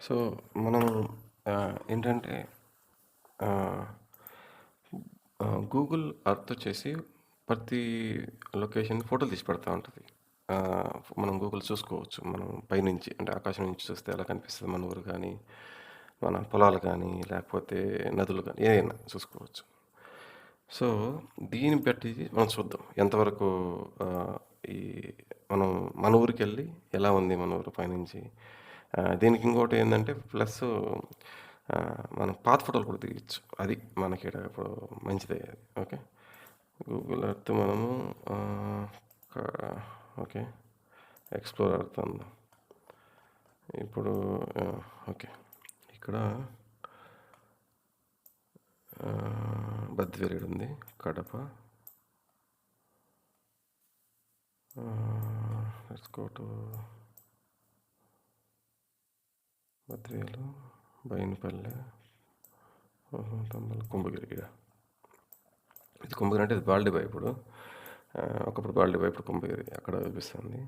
So, మనం ఏంటంటే ఆహ్, గూగుల్ ఎర్త్ వచ్చేసి ప్రతి లొకేషన్ ఫోటోలు తీసి పెడతా ఉంటది. మనం గూగుల్ చూసుకోవచ్చు. మనం పైనుంచి అంటే ఆకాశం నుంచి చూస్తే ఎలా కనిపిస్తది మన ఊరు గానీ, మన పొలాలు గానీ, లేకపోతే నదులు గానీ ఏదైనా చూసుకోవచ్చు. సో, దీన్ని బట్టి మనం చూద్దాం. ఎంతవరకు ఆహ్, ఈ మనం మన ఊరికెళ్ళి ఎలా ఉంది మన ఊరు పైనుంచి. దీనికి ఇంకోటి ఏందంటే ప్లస్సు మనం పాత ఫోటోలు కూడా తీయొచ్చు. అది మనకీడ ఇప్పుడు మంచిదే అది. ఓకే. గూగుల్ ఎర్త్ మనము ఆహ్, క ఓకే. ఎక్స్‌ప్లోర్ ఎర్త్ అందాం. ఇప్పుడు ఓకే. ఇక్కడ బద్వేలుంది. Kadapa. Let's go to Badvel, Bainapalle, Thambal, Kumbhagiri ఈడ. ఇది కుంభగిరి అంటే ఇది బాల్డిబాయ్ ఇప్పుడు. ఒకప్పుడు బాల్డిబాయ్ ఇప్పుడు కుంభగిరి అక్కడ చూపిస్తుంది.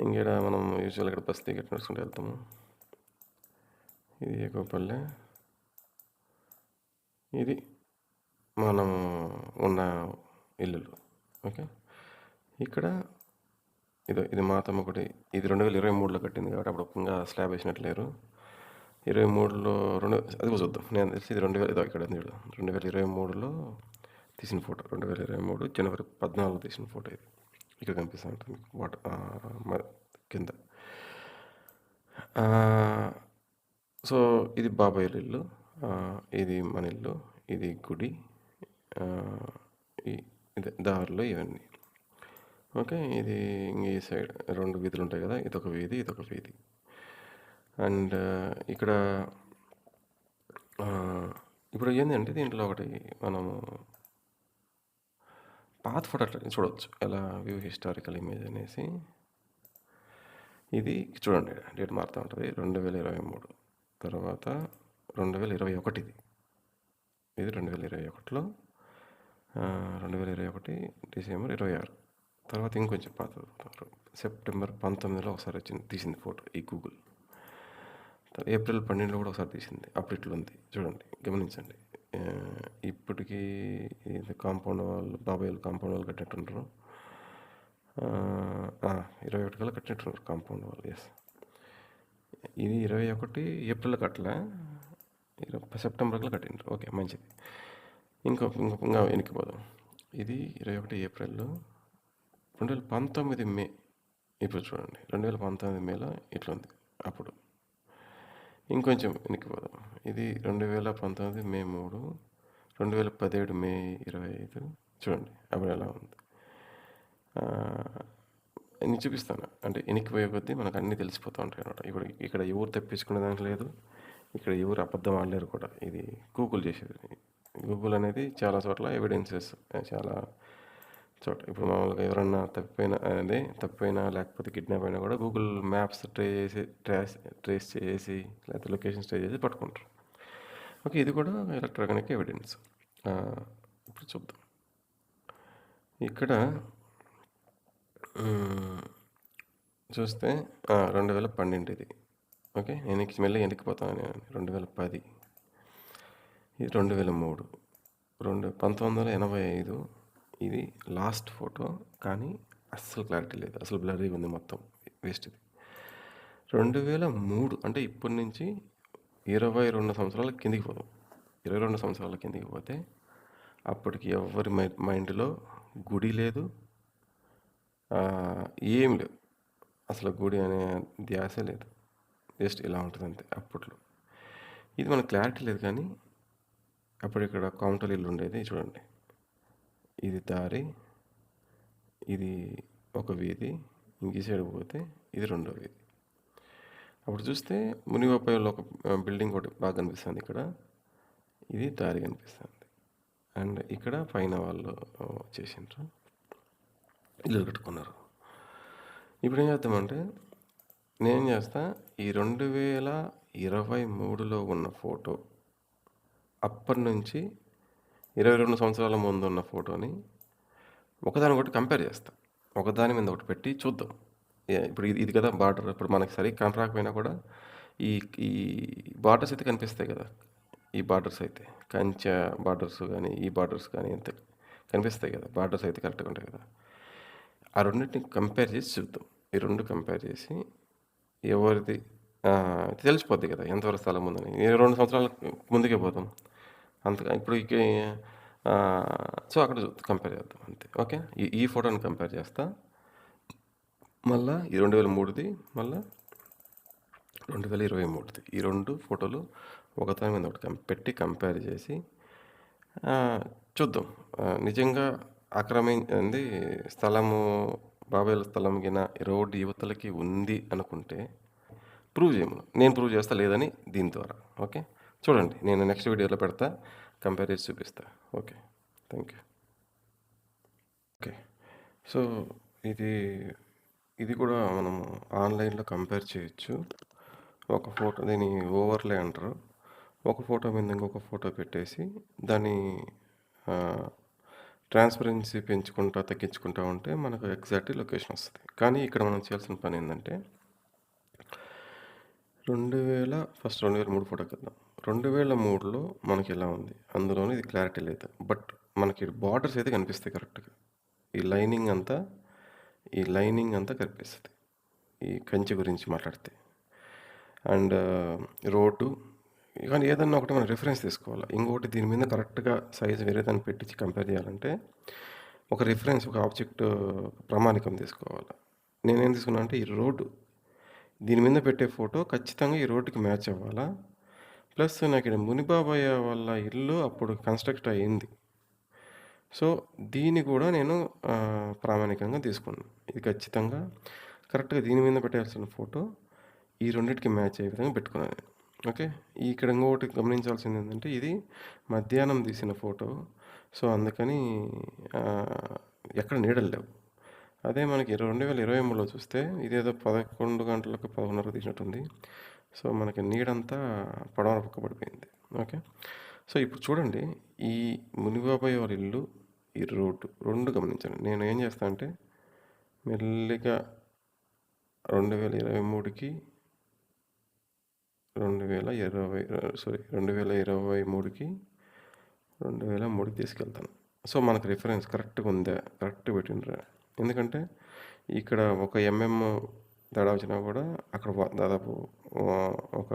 ఇంగీడ మనం యూజువల్‌గా ఇక్కడ బస్ దిగి నడుచుకుంటూ వెళ్తాము. ఇది ఎగోపల్లె. ఇది మనం ఉన్న ఇల్లులు. ఓకే. ఇక్కడ ఇది మాతమ్మ గుడి. ఇది 2023లో కట్టింది కాబట్టి అప్పుడు ఇంకా స్లాబ్ వేసినట్టు లేరు. 23లో అది కూడా చూద్దాం. నేను తెలిసి ఇది 2000 ఇదో ఇక్కడ ఉంది చూడు. 2023లో తీసిన ఫోటో. 2023 జనవరి 14 తీసిన ఫోటో ఇది. ఇక్కడ కనిపిస్తా ఉంటుంది మీకు కింద. సో, ఇది బాబాయ్ ఇల్లు. ఇది మన ఇల్లు. ఇది గుడి. ఇదే దారులు ఇవన్నీ. ఓకే. ఇది ఈ సైడ్ 2 వీధులుంటాయి కదా! ఇదొక వీధి, ఇదొక వీధి. అండ్ ఇక్కడ ఇప్పుడు ఏందంటే దీంట్లో ఒకటి మనము పాత ఫోటో అట్లా చూడొచ్చు. ఎలా వ్యూ హిస్టారికల్ ఇమేజ్ అనేసి. ఇది చూడండి డేట్ మారుతా ఉంటది. 2023 తర్వాత 2021 ఇది. ఇది 2021లో 2021 డిసెంబర్ 26 తర్వాత ఇంకొంచెం పాతది. సెప్టెంబర్ 19లో ఒకసారి తీసింది ఫోటో ఈ గూగుల్. ఏప్రిల్ 12లో కూడా ఒకసారి తీసింది. అప్పుడు ఇట్లుంది చూడండి, గమనించండి. ఇప్పటికి ఇది కాంపౌండ్ వాళ్ళు బాబాయ్ వాళ్ళు కాంపౌండ్ వాళ్ళు కట్టినట్టున్నారు. 21 కల్లా కట్టినట్టున్నారు కాంపౌండ్ వాళ్ళు. ఎస్, ఇది 21 ఏప్రిల్లో కట్టలే, సెప్టెంబర్ కల్లా కట్టిండ్రు. ఓకే, మంచిది. ఇంకా వెనక్కిపోదాం. ఇది 21 ఏప్రిల్లో 2019 మే. ఇప్పుడు చూడండి 2019 మేలో ఇట్లుంది అప్పుడు. ఇంకొంచెం వెనక్కిపోదాం. ఇది 2019 మే 3, 2017 మే 25. చూడండి అప్పుడు ఎలా ఉంది. నేను చూపిస్తాను. అంటే వెనక్కిపోయే కొద్దీ మనకు అన్నీ తెలిసిపోతూ ఉంటాయి అనమాట. ఇక్కడ ఎవరు తెప్పించుకునే దానికి లేదు, ఇక్కడ ఎవరు అబద్ధం ఆడలేరు కూడా. ఇది గూగుల్ చేసేది. గూగుల్ అనేది చాలా చోట్ల ఎవిడెన్సెస్ చాలా చోట. ఇప్పుడు మామూలుగా ఎవరన్నా తప్పిపోయినా లేకపోతే కిడ్నాప్ అయినా కూడా గూగుల్ మ్యాప్స్ ట్రేస్ చేసి లేకపోతే లొకేషన్స్ ట్రేస్ చేసి పట్టుకుంటారు. ఓకే, ఇది కూడా ఎలక్ట్రానిక్ ఎవిడెన్స్. ఇప్పుడు చూద్దాం. ఇక్కడ చూస్తే 2012 ఇది. ఓకే, నేను మళ్ళీ వెనక్కిపోతాను. నేను 2010, ఇది 2003, 1985. ఇది లాస్ట్ ఫోటో, కానీ అస్సలు క్లారిటీ లేదు, అసలు బ్లర్రీగా ఉంది మొత్తం, వేస్ట్ ఇది. 2003 అంటే ఇప్పటి నుంచి 22 సంవత్సరాల కిందికి పోదాం. 22 సంవత్సరాల కిందికి పోతే అప్పటికి ఎవరి మైండ్లో గుడి లేదు, ఏం లేదు. అసలు గుడి అనే ధ్యాస లేదు. జస్ట్ ఇలా ఉంటుంది అంతే అప్పట్లో. ఇది మనకు క్లారిటీ లేదు, కానీ అప్పుడు ఇక్కడ కౌంటర్ ఇల్లు ఉండేది చూడండి. ఇది దారి, ఇది ఒక వీధి, ఇంక సైడ్ పోతే ఇది రెండో వీధి. అప్పుడు చూస్తే మునిగోపాయలో ఒక బిల్డింగ్ ఒకటి బాగా కనిపిస్తుంది. ఇక్కడ ఇది దారి కనిపిస్తుంది. అండ్ ఇక్కడ పైన వాళ్ళు చేసిండ్రు, ఇల్లు కట్టుకున్నారు. ఇప్పుడు ఏం చేద్దామంటే, నేనేం చేస్తా, ఈ 2023లో ఉన్న ఫోటో అప్పటి నుంచి 22 సంవత్సరాల ముందు ఉన్న ఫోటోని ఒకదాని ఒకటి కంపేర్ చేస్తా. ఒకదాని మీద ఒకటి పెట్టి చూద్దాం. ఇప్పుడు ఇది కదా బార్డర్. ఇప్పుడు మనకి సరిగ్గా కనరాకపోయినా కూడా ఈ ఈ బార్డర్స్ అయితే కనిపిస్తాయి కదా! ఈ బార్డర్స్ అయితే. కంచె బార్డర్స్ గానీ, ఈ బార్డర్స్ కానీ అంతే కనిపిస్తాయి కదా! బార్డర్స్ అయితే కరెక్ట్‌గా ఉంటాయి కదా! ఆ రెండిటిని కంపేర్ చేసి చూద్దాం. ఈ 2 కంపేర్ చేసి ఎవరిది తెలిసిపోద్ది కదా! ఎంతవరకు స్థలం ఉందని. ఈ 2 సంవత్సరాల ముందుకే పోదాం. అంతగా ఇప్పుడు సో, అక్కడ కంపేర్ చేద్దాం అంతే. ఓకే. ఈ ఈ ఫోటోని కంపేర్ చేస్తా. మళ్ళా ఈ 2003ది మళ్ళా 2023ది. ఈ 2 ఫోటోలు ఒకదాని మీద ఒకటి పెట్టి కంపేర్ చేసి చూద్దాం. నిజంగా ఏంది స్థలము బాబాయోళ్ళ స్థలం గిన రోడ్డు యువతలకి ఉంది అనుకుంటే ప్రూవ్ చేయమను. నేను ప్రూవ్ చేస్తా లేదని దీని ద్వారా. ఓకే. చూడండి. నేను నెక్స్ట్ వీడియోలో పెడతా. కంపేర్ చేసి చూపిస్తా. Okay. Thank you. Okay. So, ఇది ఇది కూడా మనము ఆన్‌లైన్‌లో కంపేర్ చేయొచ్చు. ఒక ఫోటో దీన్ని ఓవర్‌లే అంటారు. ఒక ఫోటో మీద ఇంకొక ఫోటో పెట్టేసి దాన్ని ట్రాన్స్పరెన్సీ పెంచుకుంటా, తగ్గించుకుంటా ఉంటే మనకు ఎగ్జాక్ట్ లొకేషన్ వస్తది. కానీ ఇక్కడ మనం చేయాల్సిన పని ఏందంటే 2003 ఫోటోకెళ్దాం. 2003లో మనకెలా ఉంది? అందులోను ఇది క్లారిటీ లేదు. బట్ మనకి బార్డర్స్ అయితే కనిపిస్తాయి కరెక్ట్‌గా. ఈ లైనింగ్ అంతా కనిపిస్తది. ఈ కంచె గురించి మాట్లాడితే. అండ్ రోడ్డు కానీ ఏదన్నా ఒకటి మనం రిఫరెన్స్ తీసుకోవాలి. ఇంకొకటి దీని మీద కరెక్ట్‌గా సైజ్ వేరే దాన్ని పెట్టించి కంపేర్ చేయాలంటే ఒక రిఫరెన్స్, ఒక ఆబ్జెక్ట్ ప్రామాణికం తీసుకోవాలి. నేనేం తీసుకున్నా అంటే ఈ రోడ్డు దీని మీద పెట్టే ఫోటో ఖచ్చితంగా ఈ రోడ్డుకి మ్యాచ్ అవ్వాలా. ప్లస్ నాకిక్కడ మునిబాబయ్య వాళ్ళ ఇల్లు అప్పుడు కన్‌స్ట్రక్ట్ అయింది. సో, దీన్ని కూడా నేను ప్రామాణికంగా తీసుకున్నాను. ఇది ఖచ్చితంగా కరెక్ట్‌గా దీని మీద పెట్టాల్సిన ఫోటో ఈ రెండిటికి మ్యాచ్ అయ్యే విధంగా పెట్టుకున్నాను నేను. ఓకే. ఇక్కడ ఇంకొకటి గమనించాల్సింది ఏంటంటే ఇది మధ్యాహ్నం తీసిన ఫోటో. సో, అందుకని ఎక్కడ నీడలు లేవు. అదే మనకి 2023లో చూస్తే ఇదేదో 11 గంటలకు 11:30కు తీసినట్టుంది. సో, మనకి నీడంతా పడమర పక్క పడిపోయింది. ఓకే. సో, ఇప్పుడు చూడండి ఈ మునిబాబాయ్ వాళ్ళ ఇల్లు, ఈ రోడ్డు 2 గమనించండి. నేను ఏం చేస్తా అంటే మెల్లిగా 2023కి 2023కి 2003కి తీసుకెళ్తాను. సో, మనకు రిఫరెన్స్ కరెక్ట్‌గా ఉందా? కరెక్ట్‌గా పెట్టిండ్రా? ఎందుకంటే ఇక్కడ ఒక తేడా వచ్చినా కూడా అక్కడ దాదాపు ఒక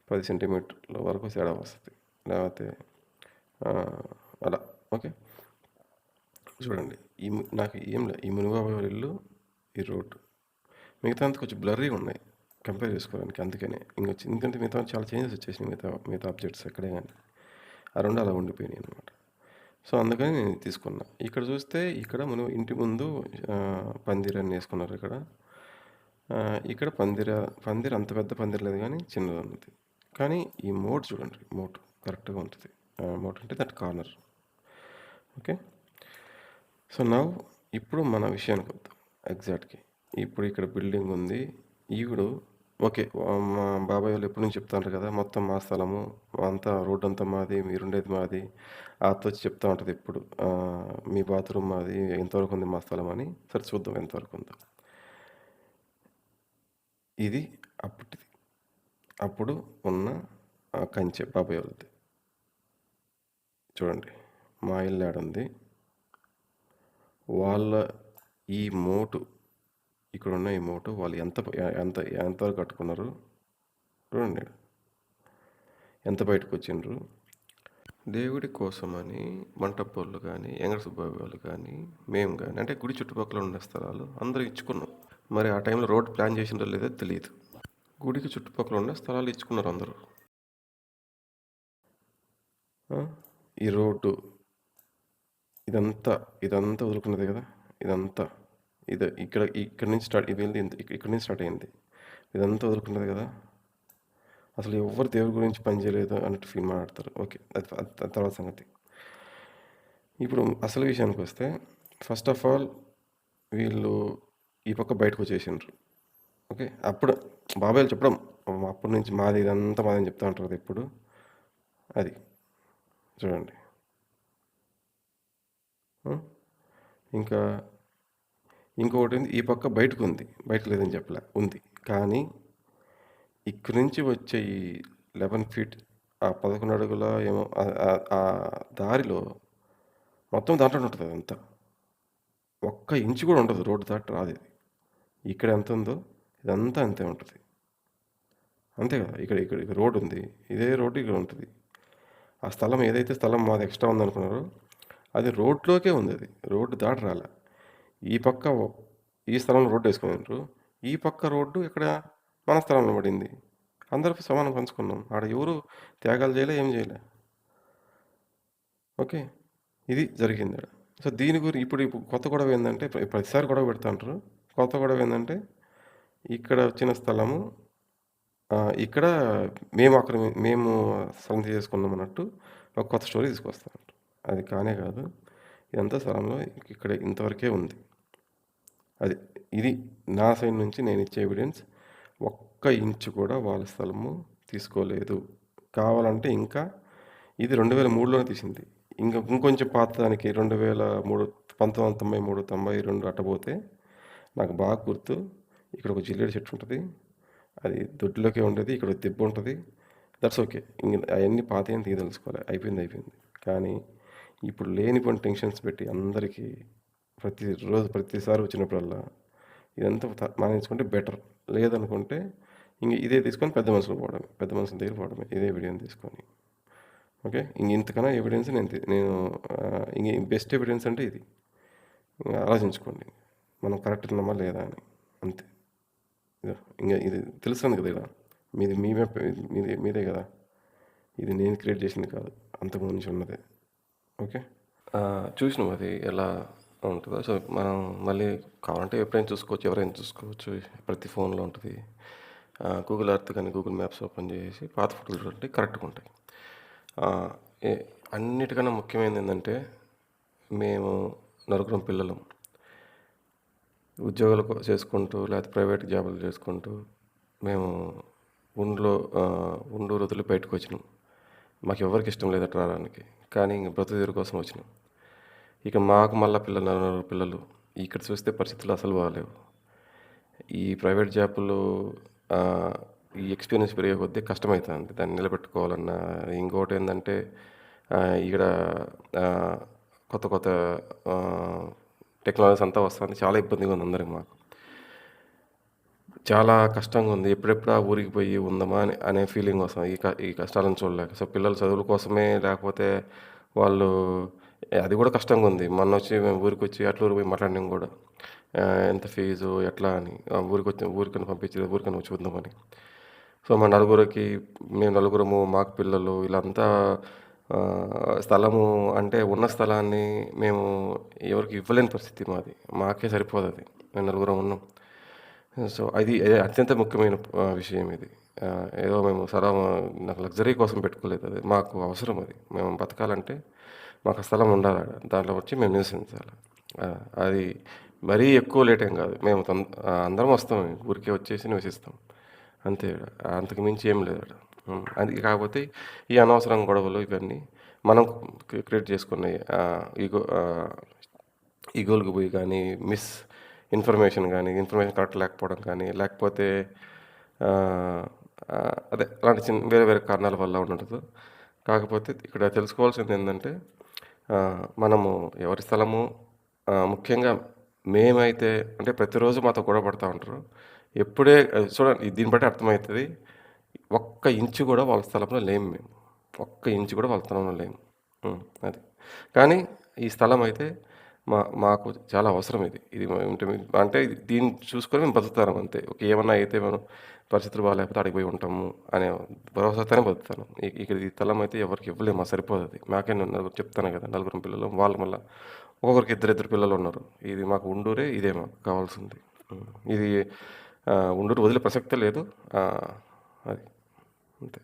10 సెంటీమీటర్ల వరకు తేడా వస్తది. లేకపోతే అలా. ఓకే. చూడండి. నాకు ఏం లే ఈ మునిబాబాయ్ వాళ్ళ ఇల్లు, ఈ రోడ్డు. మిగతా అంతా కొంచెం బ్లర్రీగా ఉన్నాయి కంపేర్ చేసుకోవడానికి. అందుకనే ఎందుకంటే మిగతా చాలా చేంజెస్ వచ్చేసినాయి మిగతా ఆబ్జెక్ట్స్ ఎక్కడే కానీ. ఆ 2 అలా ఉండిపోయినాయి అనమాట. సో, అందుకని నేను ఇది తీసుకున్నా. ఇక్కడ చూస్తే ఇక్కడ మనం ఇంటి ముందు పందిరని వేసుకున్నారు ఇక్కడ. ఇక్కడ పందిరి అంత పెద్ద పందిరి లేదు కానీ చిన్నది ఉన్నది. కానీ ఈ మోడ్ చూడండి. మోడ్ కరెక్ట్‌గా ఉంటుంది. మోడ్ అంటే దట్ కార్నర్. ఓకే. సో, ఇప్పుడు మన విషయానికి వద్దాం ఎగ్జాక్ట్‌కి. ఇప్పుడు ఇక్కడ బిల్డింగ్ ఉంది. ఈవిడు ఓకే. మా బాబాయ్ వాళ్ళు ఎప్పటి నుంచి చెప్తాంటారు కదా! మొత్తం మా స్థలము, అంతా రోడ్డంతా మాది, మీరుండేది మాది. వచ్చి చెప్తా ఉంటది ఎప్పుడు. మీ బాత్రూమ్ మాది, ఎంతవరకు ఉంది మా స్థలం అని. సరే చూద్దాం ఎంతవరకు ఉందో. ఇది అప్పటిది. అప్పుడు ఉన్న కంచె బాబాయ్ వాళ్ళది. చూడండి. మా ఇల్లు ఏడుంది. వాళ్ళ ఈ మోటు ఇక్కడున్న ఈ మోటు వాళ్ళు ఎంతవరకు కట్టుకున్నారు చూడండి. ఎంత బయటకు వచ్చిండ్రు. దేవుడి కోసమని మంటపోళ్ళు కానీ, ఎంగడ సుబ్బాయి వాళ్ళు కానీ, మేము కానీ అంటే గుడి చుట్టుపక్కల ఉండే స్థలాలు అందరూ ఇచ్చుకున్నాం. మరి ఆ టైంలో రోడ్ ప్లాన్ చేసిందో లేదో తెలియదు. గుడికి చుట్టుపక్కల ఉండే స్థలాలు ఇచ్చుకున్నారు అందరూ. ఈ రోడ్డు ఇదంతా వదులుకున్నది కదా. ఇదంతా ఇక్కడ నుంచి స్టార్ట్ ఇది వెళ్ళి ఇక్కడ నుంచి స్టార్ట్ అయింది. ఇదంతా వదులుకున్నది కదా. అసలు ఎవరు దేవుడి గురించి పని చేయలేదు అన్నట్టు ఫీల్ మాట్లాడతారు. ఓకే. అది తర్వాత సంగతి. ఇప్పుడు అసలు విషయానికి వస్తే ఫస్ట్ ఆఫ్ ఆల్ వీళ్ళు ఈ పక్క బయటకు వచ్చేసిండ్రు. ఓకే. అప్పుడు బాబాయ్లు చెప్పడం అప్పటి నుంచి మాది ఇదంతా మాదని చెప్తా ఉంటారు కదా ఎప్పుడు. అది చూడండి. ఇంకా ఇంకొకటి ఈ పక్క బయటకు ఉంది. బయటకు లేదని చెప్పలే, ఉంది. కానీ ఇక్కడి నుంచి వచ్చే ఈ 11 ఫీట్ ఆ 11 అడుగుల ఏమో ఆ దారిలో మొత్తం దాంట్లోనే ఉంటది అదంతా. ఒక్క ఇంచు కూడా ఉండదు. రోడ్డు దాటి రాదిది. ఇక్కడ ఎంతుందో ఇదంతా అంతే ఉంటది. అంతే కదా! ఇక్కడ రోడ్డుంది. ఇదే రోడ్డు ఇక్కడ ఉంటది. ఆ స్థలం ఏదైతే స్థలం మాది ఎక్స్‌ట్రా ఉందనుకున్నారో అది రోడ్లోకే ఉందది. రోడ్డు దాటి రాలా. ఈ పక్క ఈ స్థలంలో రోడ్డేసుకున్నారు. ఈ పక్క రోడ్డు ఇక్కడ మన స్థలంలో పడింది. అందరూ సమానంగా పంచుకున్నాం. ఆడ ఎవరు త్యాగాలు చేయలే, ఏం చేయలే. ఓకే. ఇది జరిగిందాడ. సో, దీని ఇప్పుడు కొత్త గొడవ ఏందంటే ప్రతిసారి గొడవ పెడతా ఉంటారు. కొత్త గొడవ ఏందంటే ఇక్కడ వచ్చిన స్థలము ఇక్కడ మేము సంధి చేసుకున్నాం అన్నట్టు ఒక కొత్త స్టోరీ తీసుకొస్తా ఉంటారు. అది కానే కాదు. ఇదంతా స్థలంలో ఇక్కడ ఇంతవరకే ఉంది. ఇది నా సైడ్ నుంచి నేనిచ్చే ఎవిడెన్స్. ఒక్క ఇంచు కూడా వాళ్ళ స్థలము తీసుకోలేదు. కావాలంటే ఇంకా ఇది 2003లోనే తీసింది. ఇంకొంచెం పాత దానికి 2003 1993, 92 అట్ట పోతే నాకు బాగా గుర్తు. ఇక్కడ ఒక జిల్లేడు చెట్టు ఉంటది. అది దొడ్లోకే ఉండేది. ఇక్కడ ఒక దిబ్బ ఉంటది. That's okay. అయన్నీ పాతయని తీయదలుచుకోలే. అయిపోయింది. కానీ ఇప్పుడు లేనిపోని టెన్షన్స్ పెట్టి అందరికీ ప్రతిసారి వచ్చినప్పుడల్లా ఇదంతా మానేసుకుంటే బెటర్. లేదనుకుంటే ఇదే తీసుకొని పెద్ద మనుషుల దగ్గర పోవడమే. ఇదే వీడియోని తీసుకొని. ఓకే. ఇంతకన్నా ఎవిడెన్స్ నేను బెస్ట్ ఎవిడెన్స్ అంటే ఇది. ఆలోచించుకోండి. మనం కరెక్ట్ ఉన్నామా లేదా అని. అంతే. ఇది తెలుస్తుంది కదా ఇలా. మీదే కదా. ఇది నేను క్రియేట్ చేసింది కాదు. అంతకుముందు నుంచి ఉన్నదే. ఓకే. చూసినాం అది ఎలా ఉంటుందో. సో, మనం మళ్ళీ కావాలంటే ఎప్పుడైనా చూసుకోవచ్చు. ఎవరైనా చూసుకోవచ్చు. ప్రతి ఫోన్లో ఉంటుంది. గూగుల్ ఎర్త్ కానీ గూగుల్ మ్యాప్స్ ఓపెన్ చేసి పాత ఫోటోలు చూడండి, కరెక్ట్గా ఉంటాయి. అన్నిటికన్నా ముఖ్యమైనది ఏంటంటే మేము నలుగురం పిల్లలం. ఉద్యోగాలు చేసుకుంటూ లేకపోతే ప్రైవేట్ జాబులు చేసుకుంటూ మేము ఉండూరు వదిలి బయటకు వచ్చినాం. మాకు ఎవరికి ఇష్టం లేదు అట్లా రావడానికి. కానీ ఇంక బ్రతుకుదెరువు కోసం వచ్చినాం. ఇక మాకు మళ్ళీ నలుగురు పిల్లలు. ఇక్కడ చూస్తే పరిస్థితులు అసలు బాగాలేవు. ఈ ప్రైవేట్ జాబులు ఈ ఎక్స్పీరియన్స్ పెరిగే కొద్దీ కష్టమవుతుంది దాన్ని నిలబెట్టుకోవాలన్నా. ఇంకోటి ఏంటంటే ఇక్కడ కొత్త టెక్నాలజీస్ అంతా వస్తుంది. చాలా ఇబ్బందిగా ఉంది అందరికి. మాకు చాలా కష్టంగా ఉంది. ఎప్పుడెప్పుడు ఆ ఊరికి పోయి ఉందామా అనే ఫీలింగ్ వస్తుంది ఈ కష్టాలను చూడలేక. సో, పిల్లల చదువుల కోసమే లేకపోతే వాళ్ళు అది కూడా కష్టంగా ఉంది. మేము ఊరికి వచ్చి అట్లూరు పోయి మాట్లాడినాం కూడా. ఎంత ఫీజు ఎట్లా అని. ఊరికని పంపించి ఊరికని వచ్చి ఉందామని. సో, మేము నలుగురము, మాకు పిల్లలు వీళ్ళంతా స్థలము అంటే ఉన్న స్థలాన్ని మేము ఎవరికి ఇవ్వలేని పరిస్థితి మాది. మాకే సరిపోదు అది. మేము నలుగురం ఉన్నాం. సో, అది అత్యంత ముఖ్యమైన విషయం ఇది. ఏదో మేము నాకు లగ్జరీ కోసం పెట్టుకోలేదు అది. మాకు అవసరం అది. మేము బతకాలంటే మాకు స్థలం ఉండాలి. దాంట్లో వచ్చి మేము నివసించాలి. అది మరీ ఎక్కువ లేట్ ఏం కాదు. మేము అందరం వస్తాం. ఊరికే వచ్చేసి నివసిస్తాం. అంతే. అంతకు మించి ఏం లేదు. అది కాకపోతే ఈ అనవసరం గొడవలు ఇవన్నీ మనం క్రియేట్ చేసుకున్నాయి. ఈగోలకు పోయి కానీ ఇన్ఫర్మేషన్ కరెక్ట్ లేకపోవడం కానీ, లేకపోతే అలాంటి వేరే కారణాల వల్ల ఉండదు. కాకపోతే ఇక్కడ తెలుసుకోవాల్సింది ఏంటంటే మనము ఎవరి స్థలము ముఖ్యంగా మేమైతే అంటే ప్రతిరోజు మాతో గొడవ పడుతూ ఉంటారు. చూడండి, దీన్ని బట్టి అర్థమవుతుంది. ఒక్క ఇంచు కూడా వాళ్ళ స్థలంలో లేము మేము. ఒక్క ఇంచు కూడా వాళ్ళ స్థలంలో లేము. అది. కానీ ఈ స్థలం అయితే మాకు చాలా అవసరం ఇది. అంటే దీన్ని చూసుకొని మేము బతుకుతాం అంతే. ఏమన్నా అయితే మనం పరిస్థితులు బాగాలేకపోతే అడిగిపోయి ఉంటాము అనే భరోసాతోనే బతుకుతాను. ఇక్కడ ఈ స్థలం అయితే ఎవరికి ఇవ్వలేము. సరిపోదు అది. మాకే చెప్తాను కదా, నలుగురం పిల్లలు. వాళ్ళు మళ్ళీ ఒక్కొక్కరికి ఇద్దరు పిల్లలు ఉన్నారు. ఇది మాకు ఉండూరే, ఇదే మాకు కావాల్సింది. ఇది ఉండూరు వదిలే ప్రసక్తే లేదు. అది అంతే.